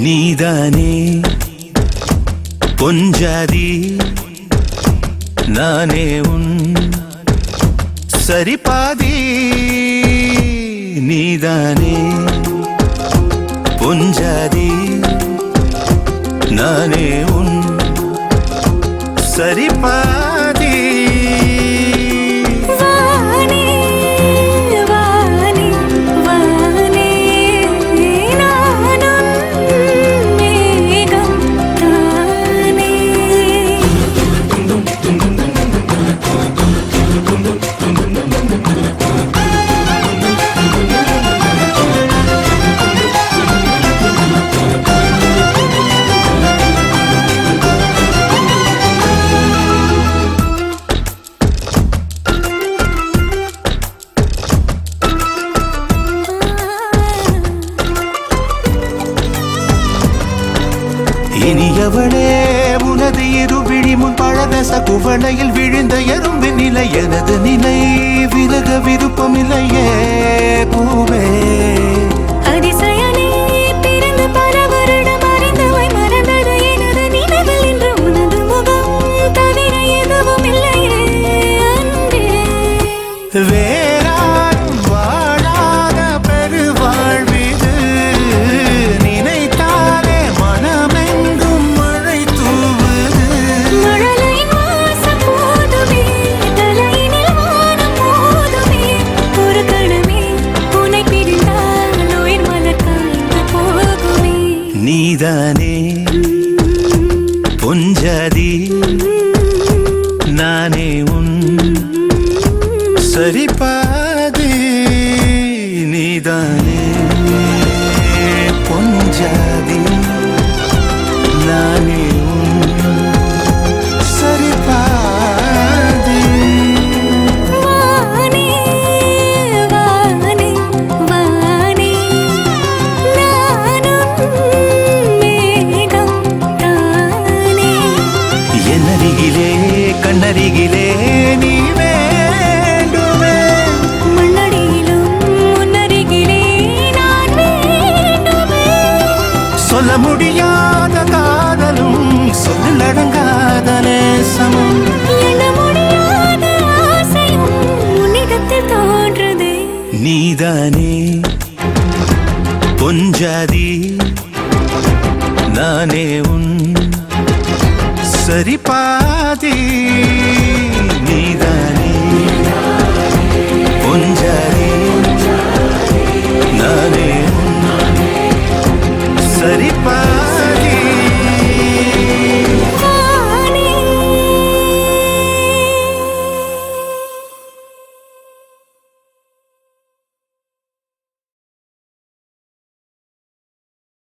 நீதானே பொஞ்சாதி நானே உன் சரிபாதி நீதானே பொஞ்சாதி நானே உன் சரிபாதி இனியவளே உனது இருவிழி முன் பழதச குவளையில் விழுந்த எறும்பு நிலை எனது நிலை விலக விருப்பமில்லையே பூவே அதிசயனே பிறந்து பல வருடம் அறிந்தவை மறந்தது எனது நினைவில் இன்று உனது முகம் தவிர எதுவும் இல்லையே அன்பே வேறாரும் வாழாத பெருவாழ்விது நினைத்தாலே மனமெங்கும் மழை தூவுது மழலை வாசம் போதுமே தலையினில் வானம் போதுமே ஒரு கணமே உன்னை பிரிந்தால் உயிர் மலர் காய்ந்து போகுமே நீதானே பொஞ்சாதி நானே உன் சரிபாதி நீதானே பொஞ்சாதி நானே உன் சரிபாதி வானே வானே வானே நானும் மேகம் தானே என்னருகிலே கண்ணருகிலே நீ வேண்டுமே மண்ணடியிலும் முன்னருகிலே நான் வேண்டுமே சொல்ல முடியாத காதலும் சொல்லடங்காத நேசமும் எண்ண முடியாத ஆசையும் உன்னிடத்தில் தோன்றுதே நீதானே பொஞ்சாதி நானே உன் சரிபாதி நீதானே பொஞ்சாதி